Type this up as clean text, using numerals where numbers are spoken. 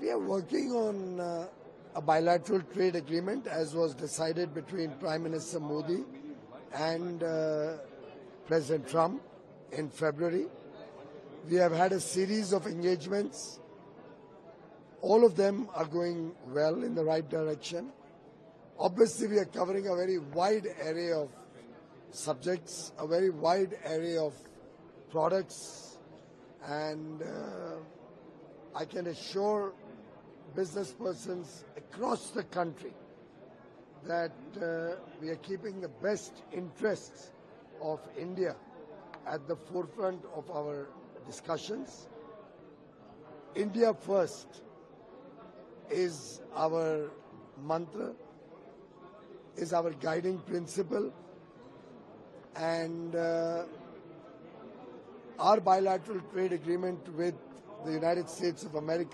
We are working on a bilateral trade agreement as was decided between Prime Minister Modi and President Trump in February. We have had a series of engagements. All of them are going well in the right direction. Obviously, we are covering a very wide array of subjects, a very wide array of products, and I can assure business persons across the country that we are keeping the best interests of India at the forefront of our discussions. India first is our mantra, is our guiding principle, and our bilateral trade agreement with the United States of America